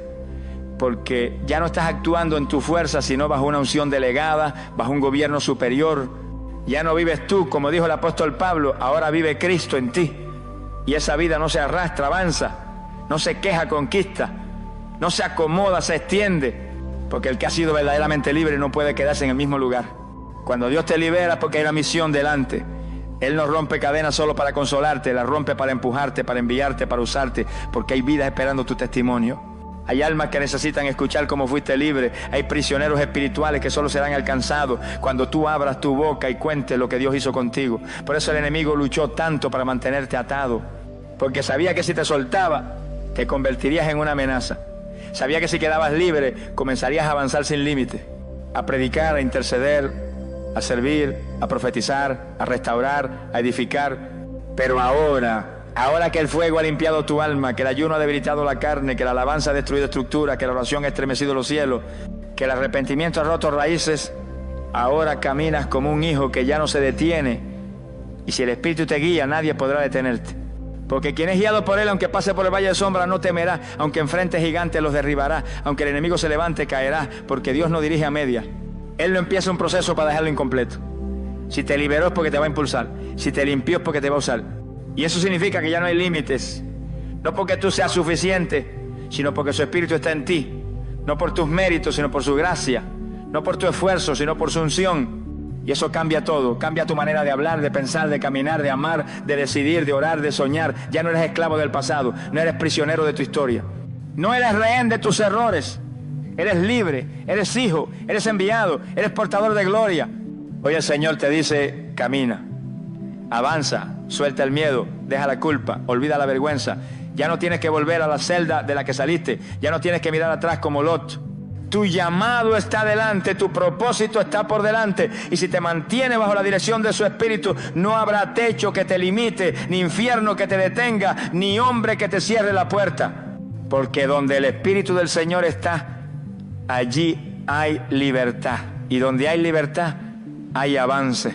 porque ya no estás actuando en tu fuerza, sino bajo una unción delegada, bajo un gobierno superior. Ya no vives tú, como dijo el apóstol Pablo, ahora vive Cristo en ti. Y esa vida no se arrastra, avanza, no se queja, conquista, no se acomoda, se extiende, porque el que ha sido verdaderamente libre no puede quedarse en el mismo lugar. Cuando Dios te libera, porque hay una misión delante. Él no rompe cadenas solo para consolarte, la rompe para empujarte, para enviarte, para usarte, porque hay vidas esperando tu testimonio. Hay almas que necesitan escuchar cómo fuiste libre. Hay prisioneros espirituales que solo serán alcanzados cuando tú abras tu boca y cuentes lo que Dios hizo contigo. Por eso el enemigo luchó tanto para mantenerte atado, porque sabía que si te soltaba, te convertirías en una amenaza. Sabía que si quedabas libre, comenzarías a avanzar sin límite, a predicar, a interceder, a servir, a profetizar, a restaurar, a edificar. Pero ahora que el fuego ha limpiado tu alma, que el ayuno ha debilitado la carne, que la alabanza ha destruido estructuras, que la oración ha estremecido los cielos, que el arrepentimiento ha roto raíces, ahora caminas como un hijo que ya no se detiene. Y si el Espíritu te guía, nadie podrá detenerte. Porque quien es guiado por Él, aunque pase por el valle de sombra, no temerá. Aunque enfrente gigantes, los derribará. Aunque el enemigo se levante, caerá. Porque Dios no dirige a medias. Él no empieza un proceso para dejarlo incompleto. Si te liberó es porque te va a impulsar. Si te limpió es porque te va a usar. Y eso significa que ya no hay límites. No porque tú seas suficiente, sino porque su Espíritu está en ti. No por tus méritos, sino por su gracia. No por tu esfuerzo, sino por su unción. Y eso cambia todo. Cambia tu manera de hablar, de pensar, de caminar, de amar, de decidir, de orar, de soñar. Ya no eres esclavo del pasado. No eres prisionero de tu historia. No eres rehén de tus errores. Eres libre, eres hijo, eres enviado, eres portador de gloria. Hoy el Señor te dice: camina, avanza, suelta el miedo, deja la culpa, olvida la vergüenza. Ya no tienes que volver a la celda de la que saliste, ya no tienes que mirar atrás como Lot. Tu llamado está delante, tu propósito está por delante, y si te mantienes bajo la dirección de su Espíritu, no habrá techo que te limite, ni infierno que te detenga, ni hombre que te cierre la puerta. Porque donde el Espíritu del Señor está, allí hay libertad, y donde hay libertad hay avance.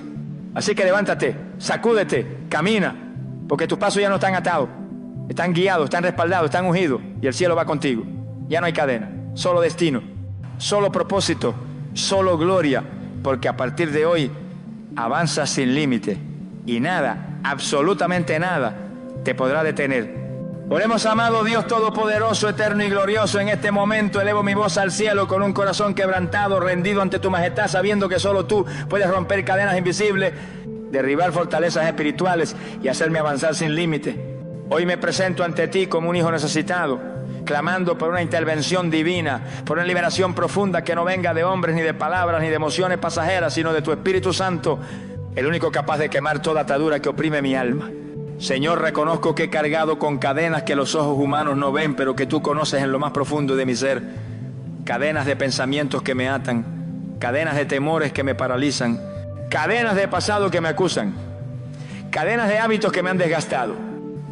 Así que levántate, sacúdete, camina, porque tus pasos ya no están atados, están guiados, están respaldados, están ungidos, y el cielo va contigo. Ya no hay cadena, solo destino, solo propósito, solo gloria, porque a partir de hoy avanzas sin límite, y nada, absolutamente nada, te podrá detener. Oremos, amado Dios Todopoderoso, eterno y glorioso. En este momento elevo mi voz al cielo con un corazón quebrantado, rendido ante tu majestad, sabiendo que solo tú puedes romper cadenas invisibles, derribar fortalezas espirituales y hacerme avanzar sin límite. Hoy me presento ante ti como un hijo necesitado, clamando por una intervención divina, por una liberación profunda que no venga de hombres, ni de palabras, ni de emociones pasajeras, sino de tu Espíritu Santo, el único capaz de quemar toda atadura que oprime mi alma. Señor, reconozco que he cargado con cadenas que los ojos humanos no ven, pero que tú conoces en lo más profundo de mi ser. Cadenas de pensamientos que me atan, cadenas de temores que me paralizan, cadenas de pasado que me acusan, cadenas de hábitos que me han desgastado.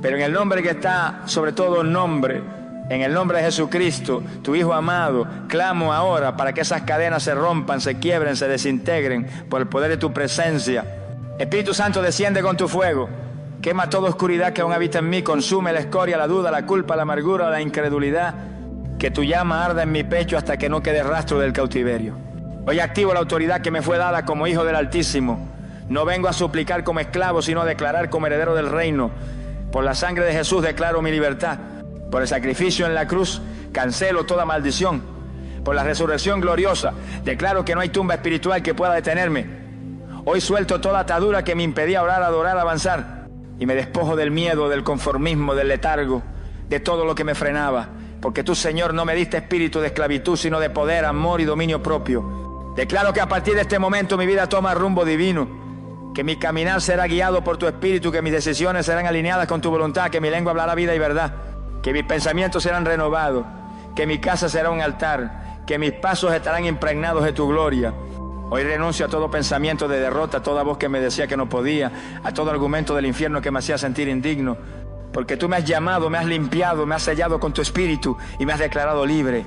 Pero en el nombre que está sobre todo nombre, en el nombre de Jesucristo, tu Hijo amado, clamo ahora para que esas cadenas se rompan, se quiebren, se desintegren por el poder de tu presencia. Espíritu Santo, desciende con tu fuego. Quema toda oscuridad que aún habita en mí, consume la escoria, la duda, la culpa, la amargura, la incredulidad. Que tu llama arda en mi pecho hasta que no quede rastro del cautiverio. Hoy activo la autoridad que me fue dada como hijo del Altísimo. No vengo a suplicar como esclavo, sino a declarar como heredero del reino. Por la sangre de Jesús declaro mi libertad. Por el sacrificio en la cruz, Cancelo toda maldición. Por la resurrección gloriosa, declaro que no hay tumba espiritual que pueda detenerme. Hoy suelto toda atadura que me impedía orar, adorar, avanzar. Y me despojo del miedo, del conformismo, del letargo, de todo lo que me frenaba. Porque tú, Señor, no me diste espíritu de esclavitud, sino de poder, amor y dominio propio. Declaro que a partir de este momento mi vida toma rumbo divino, que mi caminar será guiado por tu espíritu, que mis decisiones serán alineadas con tu voluntad, que mi lengua hablará vida y verdad, que mis pensamientos serán renovados, que mi casa será un altar, que mis pasos estarán impregnados de tu gloria. Hoy renuncio a todo pensamiento de derrota, a toda voz que me decía que no podía, a todo argumento del infierno que me hacía sentir indigno, porque tú me has llamado, me has limpiado, me has sellado con tu espíritu y me has declarado libre.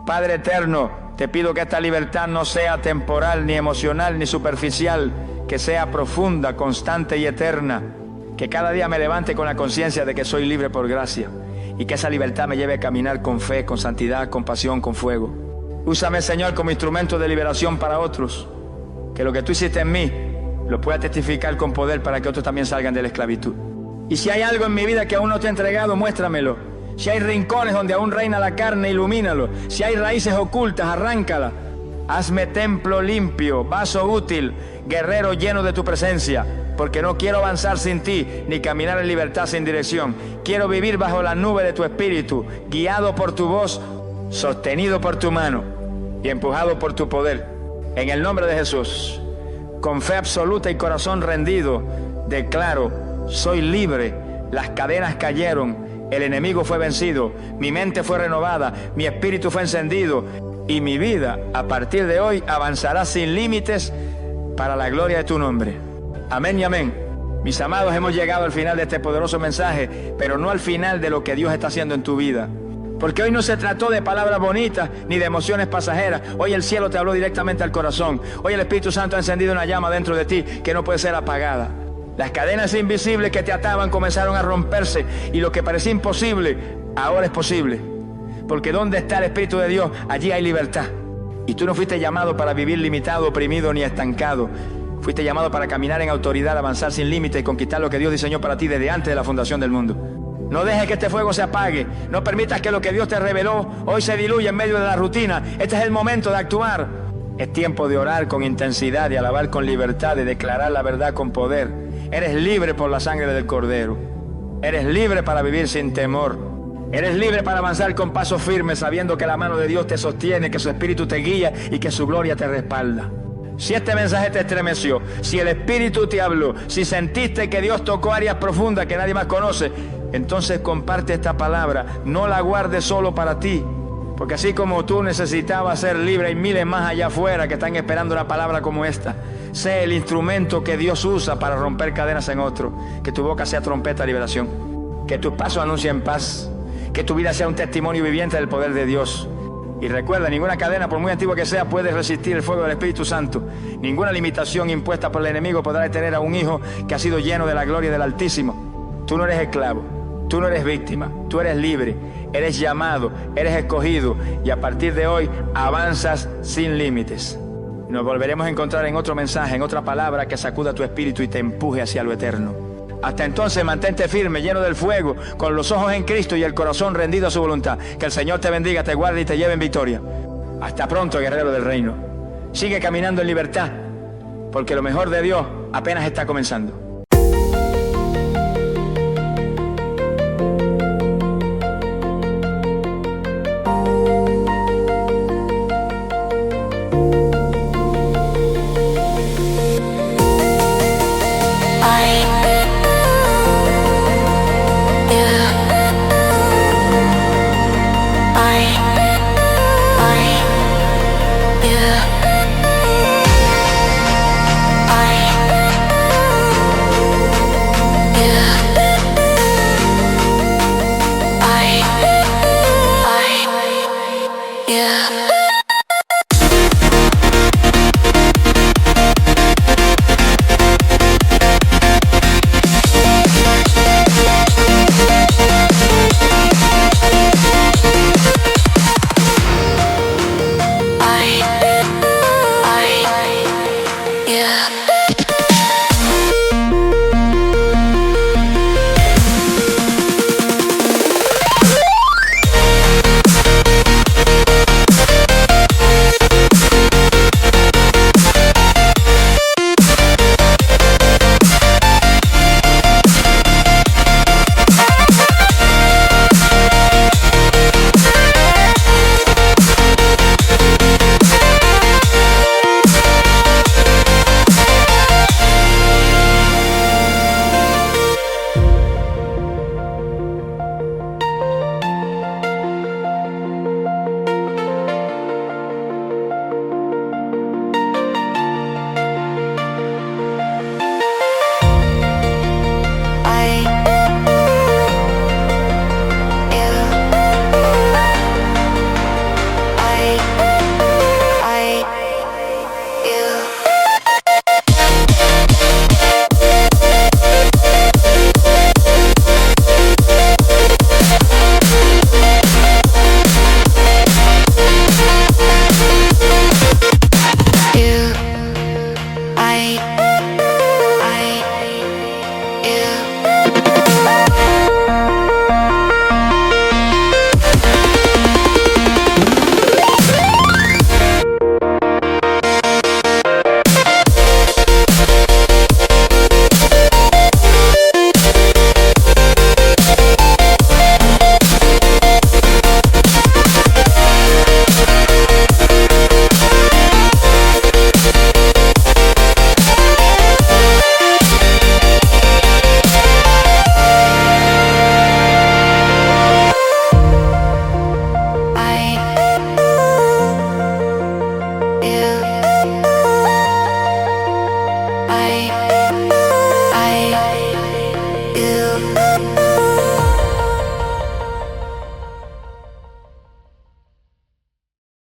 Padre eterno, te pido que esta libertad no sea temporal, ni emocional, ni superficial, que sea profunda, constante y eterna, que cada día me levante con la conciencia de que soy libre por gracia y que esa libertad me lleve a caminar con fe, con santidad, con pasión, con fuego. Úsame, Señor, como instrumento de liberación para otros, que lo que tú hiciste en mí lo pueda testificar con poder para que otros también salgan de la esclavitud. Y si hay algo en mi vida que aún no te he entregado, muéstramelo. Si hay rincones donde aún reina la carne, ilumínalo. Si hay raíces ocultas, arráncala. Hazme templo limpio, vaso útil, guerrero lleno de tu presencia, porque no quiero avanzar sin ti, ni caminar en libertad sin dirección. Quiero vivir bajo la nube de tu espíritu, guiado por tu voz, sostenido por tu mano y empujado por tu poder. En el nombre de Jesús, con fe absoluta y corazón rendido, declaro: soy libre, las cadenas cayeron, el enemigo fue vencido, mi mente fue renovada, mi espíritu fue encendido y mi vida a partir de hoy avanzará sin límites para la gloria de tu nombre. Amén y amén. Mis amados, hemos llegado al final de este poderoso mensaje, pero no al final de lo que Dios está haciendo en tu vida. Porque hoy no se trató de palabras bonitas ni de emociones pasajeras. Hoy el cielo te habló directamente al corazón. Hoy el Espíritu Santo ha encendido una llama dentro de ti que no puede ser apagada. Las cadenas invisibles que te ataban comenzaron a romperse y lo que parecía imposible, ahora es posible. Porque donde está el Espíritu de Dios, allí hay libertad. Y tú no fuiste llamado para vivir limitado, oprimido ni estancado. Fuiste llamado para caminar en autoridad, avanzar sin límites y conquistar lo que Dios diseñó para ti desde antes de la fundación del mundo. No dejes que este fuego se apague. No permitas que lo que Dios te reveló hoy se diluya en medio de la rutina. Este es el momento de actuar. Es tiempo de orar con intensidad, de alabar con libertad, de declarar la verdad con poder. Eres libre por la sangre del Cordero. Eres libre para vivir sin temor. Eres libre para avanzar con pasos firmes, sabiendo que la mano de Dios te sostiene, que su Espíritu te guía y que su gloria te respalda. Si este mensaje te estremeció, si el Espíritu te habló, si sentiste que Dios tocó áreas profundas que nadie más conoce, entonces comparte esta palabra. No la guardes solo para ti, porque así como tú necesitabas ser libre, hay miles más allá afuera que están esperando una palabra como esta. Sé el instrumento que Dios usa para romper cadenas en otro. Que tu boca sea trompeta de liberación, que tus pasos anuncien paz, que tu vida sea un testimonio viviente del poder de Dios. Y recuerda, ninguna cadena, por muy antigua que sea, puede resistir el fuego del Espíritu Santo. Ninguna limitación impuesta por el enemigo podrá detener a un hijo que ha sido lleno de la gloria del Altísimo. Tú no eres esclavo, tú no eres víctima, tú eres libre, eres llamado, eres escogido y a partir de hoy avanzas sin límites. Nos volveremos a encontrar en otro mensaje, en otra palabra que sacuda tu espíritu y te empuje hacia lo eterno. Hasta entonces, mantente firme, lleno del fuego, con los ojos en Cristo y el corazón rendido a su voluntad. Que el Señor te bendiga, te guarde y te lleve en victoria. Hasta pronto, guerrero del reino. Sigue caminando en libertad, porque lo mejor de Dios apenas está comenzando.